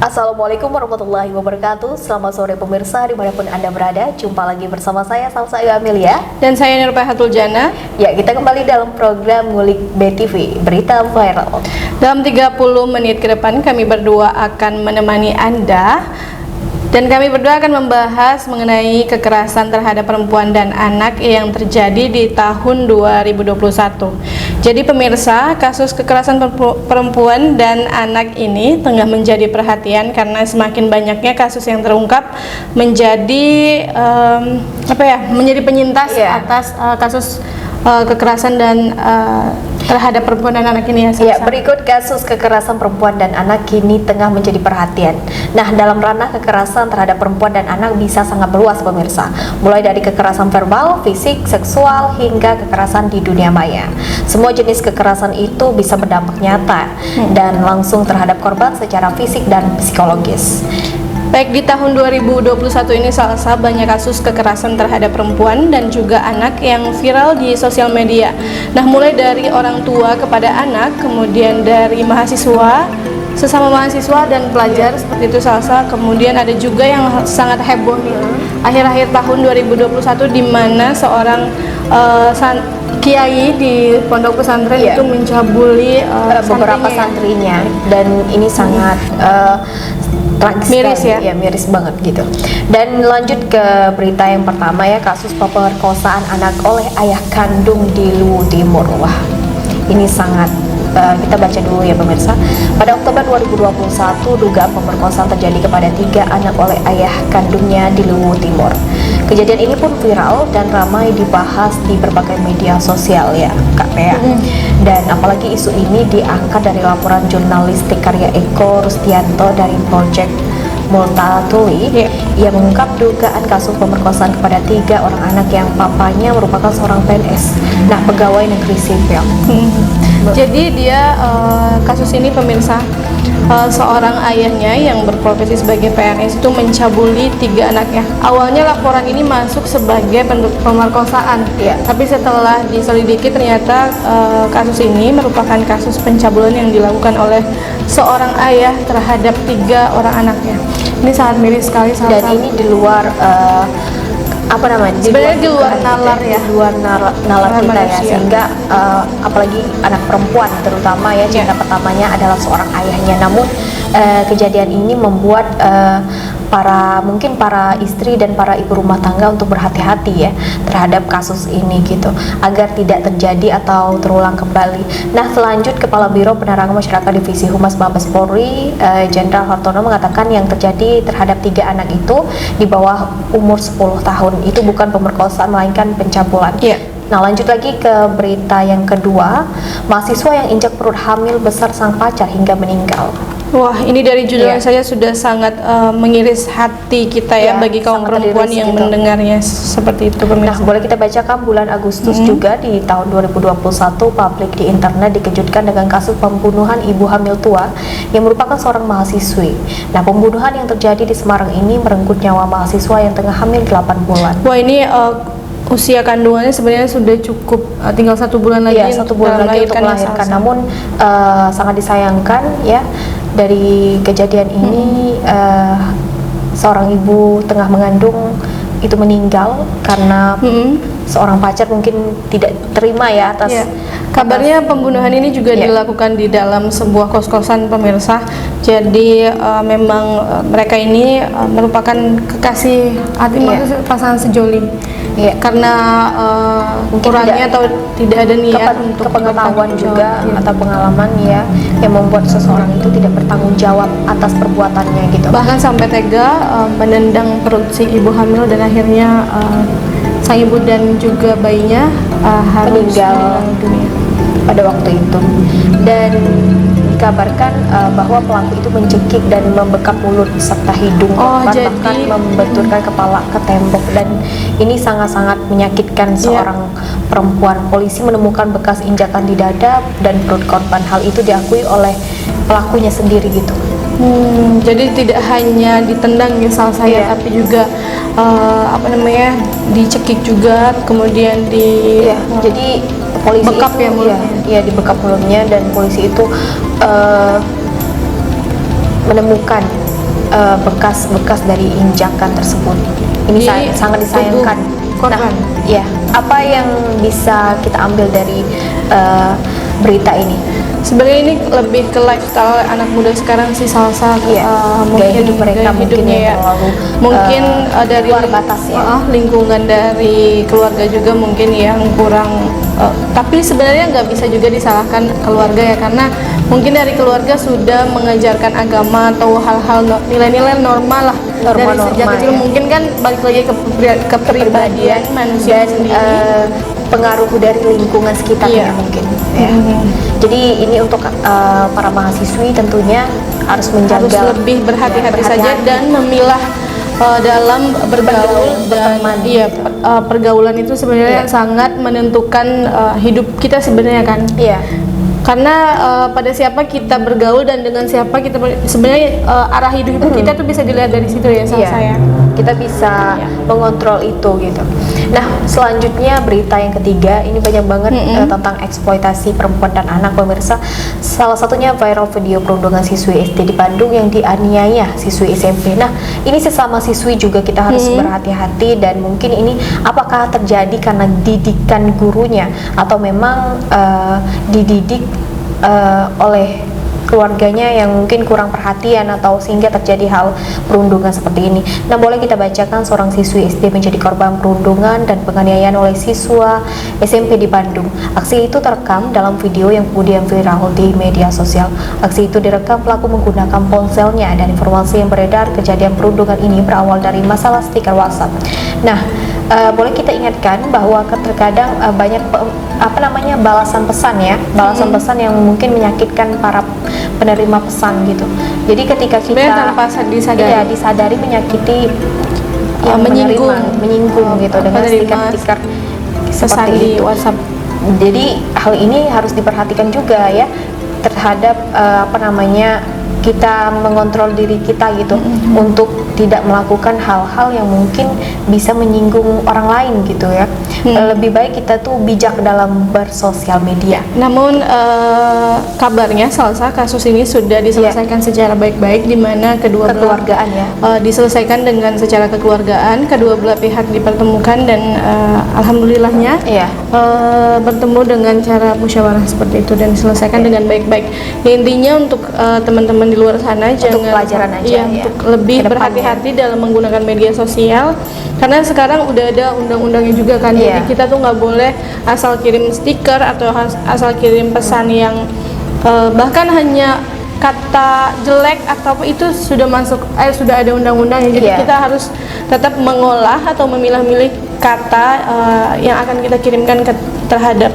Assalamualaikum warahmatullahi wabarakatuh. Selamat sore pemirsa dimanapun Anda berada. Jumpa lagi bersama saya Salsa Ayu Amelia dan saya Nurbahatul Jana. Ya, kita kembali dalam program Ngulik BTV, berita viral. Dalam 30 menit ke depan kami berdua akan menemani Anda. Dan kami berdua akan membahas mengenai kekerasan terhadap perempuan dan anak yang terjadi di tahun 2021. Jadi pemirsa, kasus kekerasan perempuan dan anak ini tengah menjadi perhatian karena semakin banyaknya kasus yang terungkap menjadi menjadi penyintas atas kasus kekerasan dan terhadap perempuan dan anak ini ya. Berikut kasus kekerasan perempuan dan anak kini tengah menjadi perhatian. Nah, dalam ranah kekerasan terhadap perempuan dan anak bisa sangat meluas pemirsa. Mulai dari kekerasan verbal, fisik, seksual, hingga kekerasan di dunia maya. Semua jenis kekerasan itu bisa berdampak nyata dan langsung terhadap korban secara fisik dan psikologis. Baik, di tahun 2021 ini Salsa banyak kasus kekerasan terhadap perempuan dan juga anak yang viral di sosial media. Nah, mulai dari orang tua kepada anak, kemudian dari mahasiswa, sesama mahasiswa dan pelajar seperti itu Salsa. Kemudian ada juga yang sangat heboh nih akhir-akhir tahun 2021 di mana seorang kiai di pondok pesantren itu mencabuli beberapa santrinya, dan ini sangat miris ya, miris banget gitu. Dan lanjut ke berita yang pertama ya, kasus pemerkosaan anak oleh ayah kandung di Luwu Timur. Wah, ini sangat kita baca dulu ya pemirsa. Pada Oktober 2021, dugaan pemerkosaan terjadi kepada 3 anak oleh ayah kandungnya di Luwu Timur. Kejadian ini pun viral dan ramai dibahas di berbagai media sosial ya Kak Pea. Dan apalagi isu ini diangkat dari laporan jurnalistik karya Eko Rustianto dari Project Multatuli yang mengungkap dugaan kasus pemerkosaan kepada 3 orang anak yang papanya merupakan seorang PNS, pegawai negeri sipil. Jadi dia kasus ini pemirsa, seorang ayahnya yang berprofesi sebagai PNS itu mencabuli 3 anaknya. Awalnya laporan ini masuk sebagai bentuk pemerkosaan, tapi setelah diselidiki ternyata kasus ini merupakan kasus pencabulan yang dilakukan oleh seorang ayah terhadap 3 orang anaknya. Ini sangat miris sekali. Dan ini di luar sebenarnya di luar nalar ya, di luar nalar kita manusia. Ya, sehingga apalagi anak perempuan terutama ya, cinta pertamanya adalah seorang ayahnya. Namun kejadian ini membuat mungkin para istri dan para ibu rumah tangga untuk berhati-hati ya terhadap kasus ini gitu, agar tidak terjadi atau terulang kembali. Nah, selanjut Kepala Biro Penerangan Masyarakat Divisi Humas Mabes Polri Jenderal Hartono mengatakan yang terjadi terhadap 3 anak itu di bawah umur 10 tahun itu bukan pemerkosaan melainkan pencabulan. Nah, lanjut lagi ke berita yang kedua, mahasiswa yang injak perut hamil besar sang pacar hingga meninggal. Wah, ini dari judulnya saja sudah sangat mengiris hati kita ya, bagi kaum perempuan yang mendengarnya seperti itu pemirsa. Nah, boleh kita bacakan bulan Agustus juga di tahun 2021, publik di internet dikejutkan dengan kasus pembunuhan ibu hamil tua yang merupakan seorang mahasiswi. Nah, pembunuhan yang terjadi di Semarang ini merenggut nyawa mahasiswa yang tengah hamil 8 bulan. Wah, ini usia kandungannya sebenarnya sudah cukup, tinggal 1 bulan lagi, 1 bulan lagi untuk melahirkan. Namun sangat disayangkan ya, dari kejadian ini seorang ibu tengah mengandung itu meninggal karena seorang pacar mungkin tidak terima ya atas kabarnya pembunuhan ini juga dilakukan di dalam sebuah kos-kosan pemirsa. Jadi memang mereka ini merupakan kekasih hati, pasangan sejoli. Karena kurangnya atau tidak ada niat untuk pengetahuan juga atau pengalaman ya yang membuat seseorang itu tidak bertanggung jawab atas perbuatannya gitu. Bahkan sampai tega menendang perut si ibu hamil dan akhirnya sang ibu dan juga bayinya harus meninggal dunia pada waktu itu. Dan dikabarkan bahwa pelaku itu mencekik dan membekap mulut serta hidung korban, bahkan membenturkan kepala ke tembok, dan ini sangat-sangat menyakitkan seorang perempuan. Polisi menemukan bekas injakan di dada dan perut korban. Hal itu diakui oleh pelakunya sendiri gitu. Jadi tidak hanya ditendang ya saya, tapi juga dicekik juga, kemudian jadi polisi bekap itu, ya mulutnya. Dibekap mulutnya, dan polisi itu menemukan bekas-bekas dari injakan tersebut. Ini Di sangat disayangkan. tubuh korban. Nah, ya, apa yang bisa kita ambil dari berita ini? Sebenarnya ini lebih ke lifestyle anak muda sekarang sih, Salsa. Iya, gaya hidup mereka mungkin yang terlalu mungkin dari luar batas ya. lingkungan dari keluarga juga mungkin yang kurang. Tapi sebenarnya nggak bisa juga disalahkan keluarga ya, karena mungkin dari keluarga sudah mengajarkan agama atau hal-hal nilai-nilai normal lah dari sejak kecil. Ya. Mungkin kan balik lagi ke kepribadian manusia dan sendiri. pengaruh dari lingkungan sekitarnya Iya. mungkin ya. Jadi ini untuk para mahasiswi tentunya harus menjaga, Harus lebih berhati-hati saja dan memilah dalam bergaul dan berteman, iya, gitu. Pergaulan itu sebenarnya Iya. sangat menentukan hidup kita sebenarnya kan. Iya. Karena pada siapa kita bergaul dan dengan siapa kita sebenarnya arah hidup kita tuh bisa dilihat dari situ ya, Iya. saya. Kita bisa Iya. mengontrol itu gitu. Nah, selanjutnya berita yang ketiga ini banyak banget tentang eksploitasi perempuan dan anak, pemirsa. Salah satunya viral video perundungan siswi SD di Bandung yang dianiaya siswi SMP. Nah, ini sesama siswi juga kita harus berhati-hati, dan mungkin ini apakah terjadi karena didikan gurunya atau memang dididik oleh keluarganya yang mungkin kurang perhatian atau sehingga terjadi hal perundungan seperti ini. Nah, boleh kita bacakan seorang siswi SD menjadi korban perundungan dan penganiayaan oleh siswa SMP di Bandung. Aksi itu terekam dalam video yang kemudian viral di media sosial. Aksi itu direkam pelaku menggunakan ponselnya, dan informasi yang beredar kejadian perundungan ini berawal dari masalah stiker WhatsApp. Nah, boleh kita ingatkan bahwa terkadang banyak balasan pesan ya, balasan pesan yang mungkin menyakitkan para penerima pesan gitu. Jadi ketika kita Sebenarnya tanpa disadari. iya, disadari menyakiti yang menyinggung gitu dengan stiker-stiker Pesan seperti di itu. WhatsApp. Jadi hal ini harus diperhatikan juga ya terhadap kita mengontrol diri kita gitu untuk tidak melakukan hal-hal yang mungkin bisa menyinggung orang lain gitu ya. Lebih baik kita tuh bijak dalam bersosial media. Namun kabarnya Salsa kasus ini sudah diselesaikan secara baik-baik, di mana Kekeluargaan ya. diselesaikan dengan secara kekeluargaan, kedua belah pihak dipertemukan dan alhamdulillahnya Iya. bertemu dengan cara musyawarah seperti itu dan diselesaikan dengan baik-baik. Ya, intinya untuk teman-teman di luar sana jangan pelajaran aja iya, ya, untuk lebih ke depannya. berhati-hati dalam menggunakan media sosial, karena sekarang udah ada undang-undangnya juga kan. Iya. Jadi kita tuh nggak boleh asal kirim stiker atau asal kirim pesan yang bahkan hanya kata jelek atau apa, itu sudah masuk sudah ada undang-undangnya. Jadi Iya. kita harus tetap mengolah atau memilah-milih kata yang akan kita kirimkan terhadap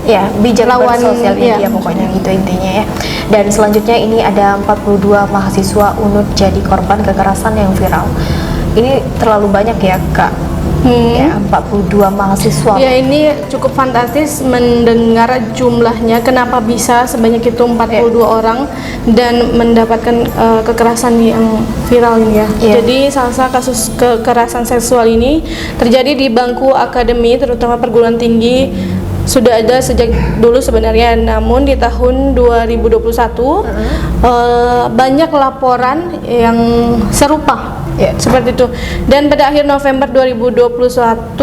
Ya, bijak lawan, bersosial media iya. pokoknya gitu intinya ya. Dan selanjutnya ini ada 42 mahasiswa UNUD jadi korban kekerasan yang viral. Ini terlalu banyak ya, Kak. Ya, 42 mahasiswa. Ya, ini cukup fantastis mendengar jumlahnya, kenapa bisa sebanyak itu 42 orang dan mendapatkan kekerasan yang viral ini ya. Iya. Jadi salah kasus kekerasan seksual ini terjadi di bangku akademi, terutama perguruan tinggi, sudah ada sejak dulu sebenarnya, namun di tahun 2021 banyak laporan yang serupa. Ya. Seperti itu. Dan pada akhir November 2021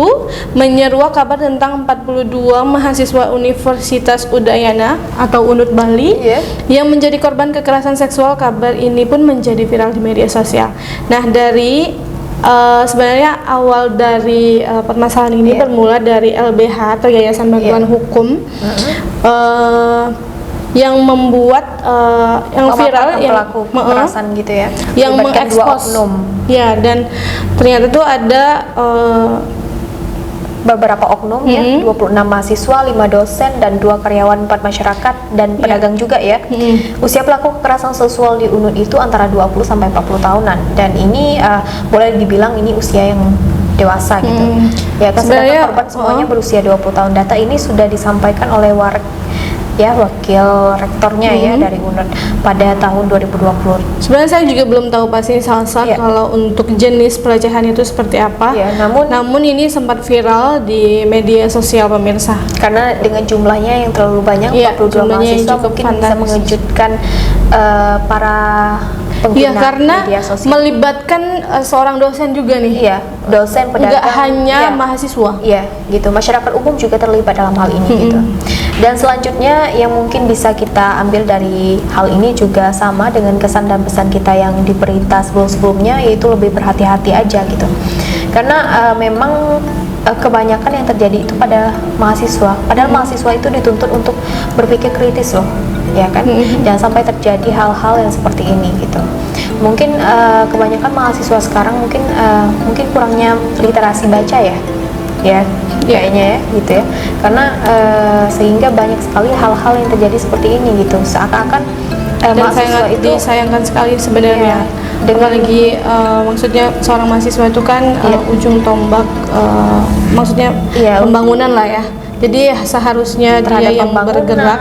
menyeruak kabar tentang 42 mahasiswa Universitas Udayana atau UNUD Bali yang menjadi korban kekerasan seksual. Kabar ini pun menjadi viral di media sosial. Nah, dari sebenarnya awal dari permasalahan ini bermula dari LBH atau Yayasan Bantuan Hukum yang membuat yang viral yang pelaku kekerasan gitu ya, yang melibatkan dua mengekspos oknum. ya, dan ternyata tuh ada beberapa oknum ya, 26 mahasiswa, 5 dosen dan 2 karyawan 4 masyarakat dan pedagang juga ya. Usia pelaku kekerasan seksual di UNUD itu antara 20 sampai 40 tahunan, dan ini boleh dibilang ini usia yang dewasa gitu. Ya, Sebenarnya, sedangkan korban semuanya berusia 20 tahun. Data ini sudah disampaikan oleh wakil rektornya ya dari UNUD pada tahun 2020. Sebenarnya saya juga belum tahu pasti Salsa kalau untuk jenis pelecehan itu seperti apa. Ya, namun ini sempat viral di media sosial, pemirsa. Karena dengan jumlahnya yang terlalu banyak, 42 jumlahnya mahasiswa cukup mungkin bisa fantastis. mengejutkan para pengguna Iya, karena media sosial. melibatkan seorang dosen juga nih. Iya, dosen, pedagang, Nggak hanya iya. mahasiswa. Iya, gitu. Masyarakat umum juga terlibat dalam hal ini gitu. Dan selanjutnya yang mungkin bisa kita ambil dari hal ini juga sama dengan kesan dan pesan kita yang di berita sebelum-sebelumnya, yaitu lebih berhati-hati aja gitu. Karena memang kebanyakan yang terjadi itu pada mahasiswa. Padahal mahasiswa itu dituntut untuk berpikir kritis loh, ya kan? Jangan sampai terjadi hal-hal yang seperti ini gitu. Mungkin kebanyakan mahasiswa sekarang mungkin kurangnya literasi baca ya, kayaknya ya gitu ya. Karena sehingga banyak sekali hal-hal yang terjadi seperti ini gitu. Seakan-akan Dan mahasiswa sangat itu disayangkan sekali sebenarnya. dengan Apalagi maksudnya seorang mahasiswa itu kan ujung tombak, maksudnya Iya. pembangunan lah ya. Jadi seharusnya terhadap dia yang pembangunan, bergerak,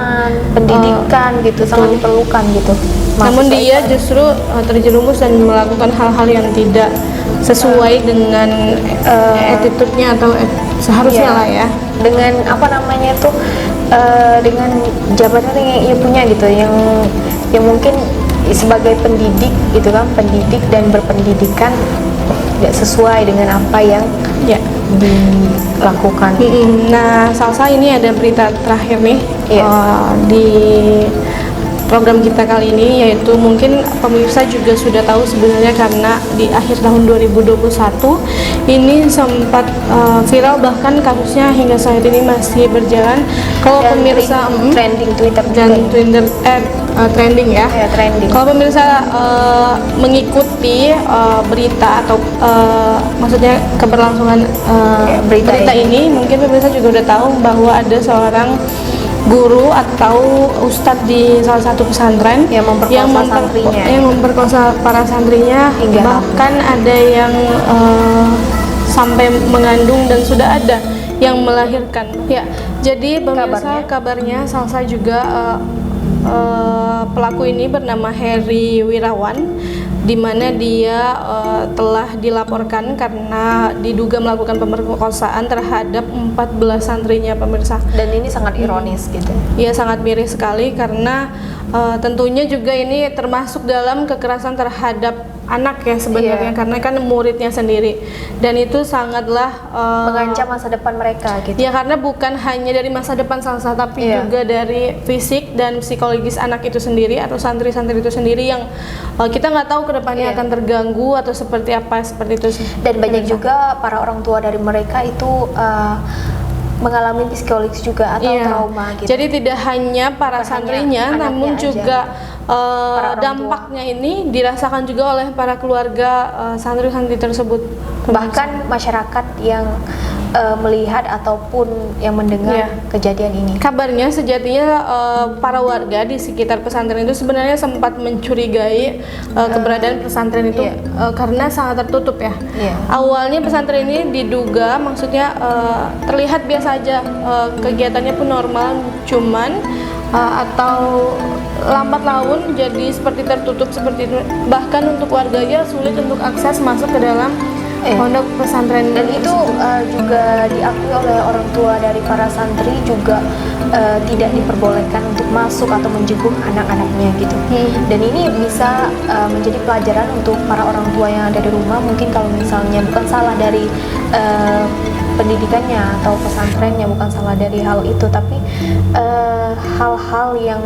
pendidikan gitu sangat diperlukan gitu. namun Mahasiswa dia itu- justru terjerumus dan melakukan hal-hal yang tidak sesuai dengan attitude-nya atau seharusnya Iya. lah ya. Dengan apa namanya itu dengan jabatan yang ia punya gitu, yang mungkin sebagai pendidik gitu kan, pendidik dan berpendidikan tidak sesuai dengan apa yang Ya. dilakukan. Nah, Salsa, ini ada berita terakhir nih Iya. di program kita kali ini, yaitu mungkin pemirsa juga sudah tahu sebenarnya karena di akhir tahun 2021 ini sempat viral, bahkan kasusnya hingga saat ini masih berjalan. Kalau Dan pemirsa trending Twitter dan juga. Twitter trending ya. Ya, trending. Kalau pemirsa mengikuti berita atau maksudnya keberlangsungan berita berita ini, mungkin pemirsa juga udah tahu bahwa ada seorang guru atau ustadz di salah satu pesantren Yang memperkosa santrinya. yang memperkosa para santrinya, Hingga bahkan ada yang sampai mengandung dan sudah ada yang melahirkan. Ya, jadi pemirsa, kabarnya Salsa juga pelaku ini bernama Heri Wirawan, di mana dia telah dilaporkan karena diduga melakukan pemerkosaan terhadap 14 santrinya, pemirsa. Dan ini sangat ironis gitu. Ia sangat miris sekali karena tentunya juga ini termasuk dalam kekerasan terhadap anak ya sebenarnya, Iya. karena kan muridnya sendiri, dan itu sangatlah Mengancam masa depan mereka gitu. ya, karena bukan hanya dari masa depan Salsa, tapi Iya. juga dari fisik dan psikologis anak itu sendiri atau santri-santri itu sendiri yang kita nggak tahu kedepannya Iya. akan terganggu atau seperti apa, seperti itu. Dan banyak juga para orang tua dari mereka itu mengalami psikologis juga atau Iya. trauma gitu. Jadi tidak hanya para Bukan santrinya, hanya namun anaknya juga orang dampaknya ini dirasakan juga oleh para keluarga santri-santri tersebut. Bahkan masyarakat yang melihat ataupun yang mendengar Iya. kejadian ini. Kabarnya sejatinya para warga di sekitar pesantren itu sebenarnya sempat mencurigai keberadaan pesantren itu Iya. karena sangat tertutup ya. Iya. Awalnya pesantren ini diduga, maksudnya terlihat biasa aja, kegiatannya pun normal, cuman atau lambat laun jadi seperti tertutup seperti itu. Bahkan untuk warganya sulit untuk akses masuk ke dalam pondok pesantren. Dan itu juga diakui oleh orang tua dari para santri juga tidak diperbolehkan untuk masuk atau menjenguk anak-anaknya gitu. Dan ini bisa menjadi pelajaran untuk para orang tua yang ada di rumah. Mungkin kalau misalnya bukan salah dari pendidikannya atau pesantrennya, bukan salah dari hal itu, tapi hal-hal yang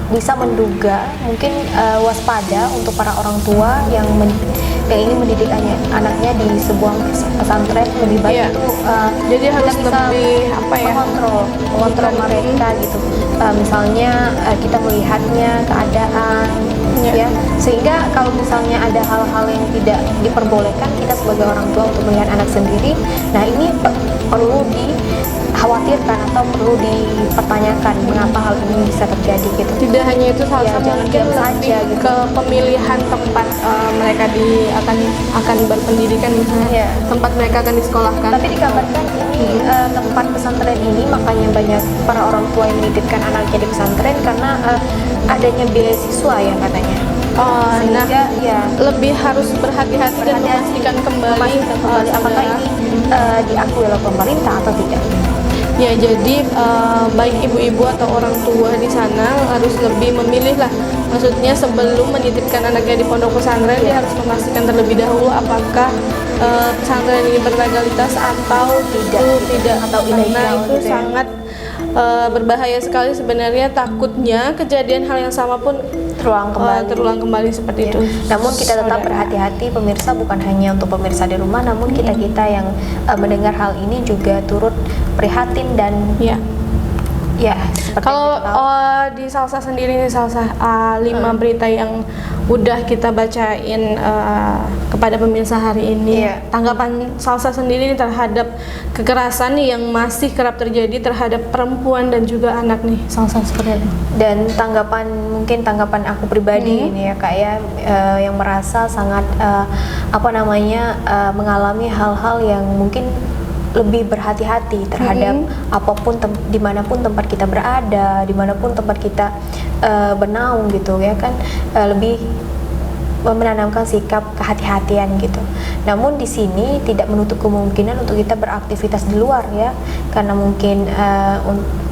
bisa menduga, mungkin waspada untuk para orang tua yang ingin mendidik anaknya di sebuah pesantren. Lebih baik Iya. itu Jadi kita harus bisa lebih apa ya? mengontrol mereka gitu. Misalnya kita melihatnya keadaan, Iya. ya, sehingga kalau misalnya ada hal-hal yang tidak diperbolehkan, kita sebagai orang tua untuk melihat anak sendiri, nah ini perlu dikhawatirkan atau perlu dipertanyakan mengapa hal ini bisa terjadi gitu. Tidak hanya itu, Ya, jangan mungkin diam lebih saja gitu. ke pemilihan tempat mereka akan berpendidikan, misalnya Iya. tempat mereka akan disekolahkan. Tapi dikabarkan ini tempat pesantren ini, makanya banyak para orang tua yang menitipkan anaknya di pesantren karena adanya beasiswa ya katanya. Nah, Sehingga ya lebih harus berhati-hati dan memastikan kembali apakah ini diakui oleh pemerintah atau tidak. Ya, jadi baik ibu-ibu atau orang tua di sana harus lebih memilih lah. Maksudnya sebelum menitipkan anaknya di pondok pesantren, dia harus memastikan terlebih dahulu apakah pesantren ini berlegalitas atau tidak, atau karena ilegal itu gitu ya. sangat berbahaya sekali sebenarnya. Takutnya kejadian hal yang sama pun terulang kembali seperti itu. Namun kita tetap Saudara. berhati-hati pemirsa, bukan hanya untuk pemirsa di rumah, namun kita yang mendengar hal ini juga turut prihatin dan Ya. seperti Kalau yang kita tahu. di Salsa sendiri nih, Salsa 5 berita yang udah kita bacain kepada pemirsa hari ini. Iya. Tanggapan Salsa sendiri nih terhadap kekerasan nih yang masih kerap terjadi terhadap perempuan dan juga anak nih, Salsa seperti itu. Dan mungkin tanggapan aku pribadi ini ya Kak ya, yang merasa sangat mengalami hal-hal yang mungkin lebih berhati-hati terhadap apapun dimanapun tempat kita berada, dimanapun tempat kita bernaung gitu ya kan, lebih menanamkan sikap kehati-hatian gitu. Namun di sini tidak menutup kemungkinan untuk kita beraktivitas di luar ya, karena mungkin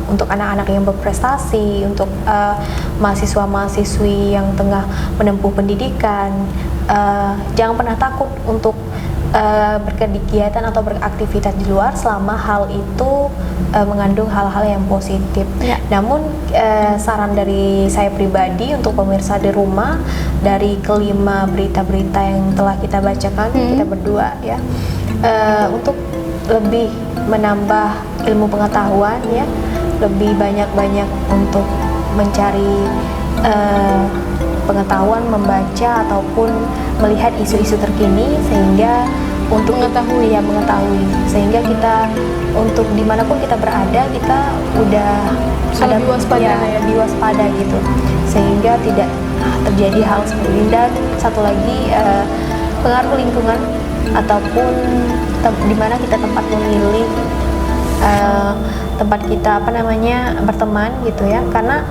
untuk anak-anak yang berprestasi, untuk mahasiswa-mahasiswi yang tengah menempuh pendidikan, jangan pernah takut untuk berkegiatan atau beraktivitas di luar selama hal itu mengandung hal-hal yang positif. Ya. Namun saran dari saya pribadi untuk pemirsa di rumah, dari kelima berita-berita yang telah kita bacakan, kita berdua ya, untuk lebih menambah ilmu pengetahuan ya, lebih banyak-banyak untuk mencari pengetahuan, membaca ataupun melihat isu-isu terkini, sehingga untuk mengetahui sehingga kita untuk dimanapun kita berada, kita udah ada diwaspada gitu, sehingga tidak terjadi hal seperti ini. Dan satu lagi, pengaruh lingkungan ataupun di mana kita tempat memilih tempat kita berteman gitu ya, karena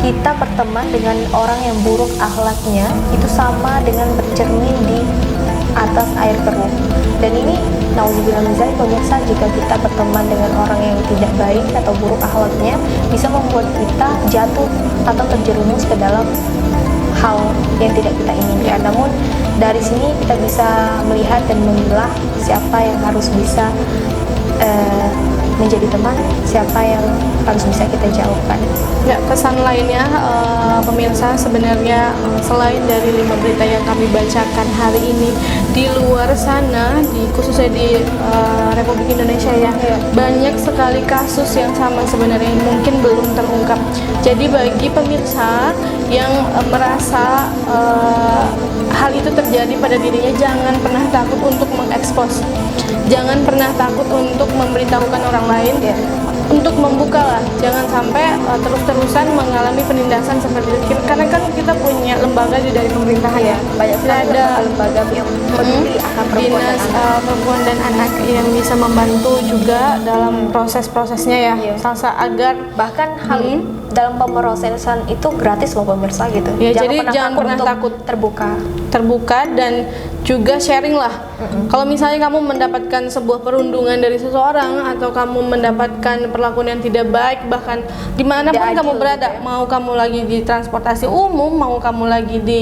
kita berteman dengan orang yang buruk akhlaknya itu sama dengan bercermin di atas air keruh. Dan ini nauzubillah min dzalik pemirsa, jika kita berteman dengan orang yang tidak baik atau buruk akhlaknya, bisa membuat kita jatuh atau terjerumus ke dalam hal yang tidak kita inginkan. Namun dari sini kita bisa melihat dan memilah siapa yang harus bisa menjadi teman, siapa yang harus bisa kita jauhkan. Ya, pesan lainnya pemirsa, sebenarnya selain dari 5 berita yang kami bacakan hari ini, di luar sana, khususnya di Republik Indonesia ya, banyak sekali kasus yang sama sebenarnya yang mungkin belum terungkap. Jadi bagi pemirsa yang merasa hal itu terjadi pada dirinya, jangan pernah takut untuk mengekspos, jangan pernah takut untuk memberitahukan orang lain, untuk membuka lah, jangan sampai terus-terusan mengalami penindasan seperti itu. Karena kan kita punya lembaga dari pemerintahan ya, banyak sekali ada lembaga yang peduli akan perempuan dan dinas anak. perempuan dan anak yang bisa membantu juga dalam proses-prosesnya ya, salsa agar Bahkan hal dalam pemrosesan itu gratis loh pemirsa gitu. Ya, jadi jangan pernah untuk takut terbuka dan juga sharing lah. Kalau misalnya kamu mendapatkan sebuah perundungan dari seseorang atau kamu mendapatkan perlakuan yang tidak baik, bahkan dimanapun Tidak kamu adil berada, gitu ya. mau kamu lagi di transportasi umum, mau kamu lagi di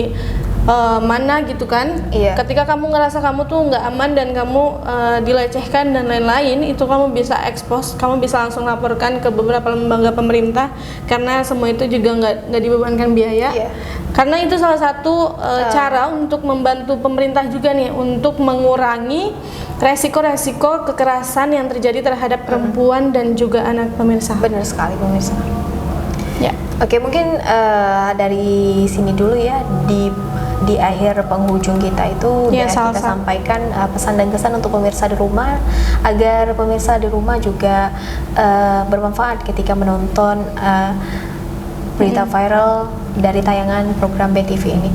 mana gitu kan, ketika kamu ngerasa kamu tuh nggak aman dan kamu dilecehkan dan lain-lain, itu kamu bisa expose, kamu bisa langsung laporkan ke beberapa lembaga pemerintah, karena semua itu juga nggak dibebankan biaya. Karena itu salah satu cara untuk membantu pemerintah juga nih untuk mengurangi resiko-resiko kekerasan yang terjadi terhadap perempuan dan juga anak, pemirsa. Benar sekali pemirsa. Ya. Oke, mungkin dari sini dulu ya, di akhir penghujung kita itu Ya, kita sampaikan pesan dan kesan untuk pemirsa di rumah, agar pemirsa di rumah juga bermanfaat ketika menonton berita viral dari tayangan program BTV ini.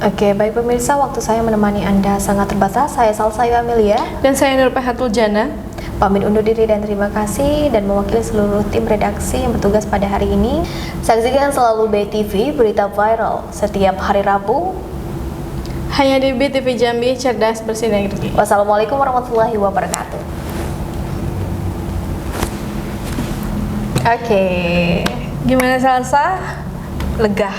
Oke, baik pemirsa, waktu saya menemani Anda sangat terbatas. Saya Salsa Amelia Dan saya Nur Pahatul Jana. pamit undur diri dan terima kasih, dan mewakili seluruh tim redaksi yang bertugas pada hari ini. Saksikan selalu BTV berita viral setiap hari Rabu Hanya di BTV Jambi, cerdas bersinergi. Wassalamualaikum warahmatullahi wabarakatuh. Oke, gimana Salsa? Lega?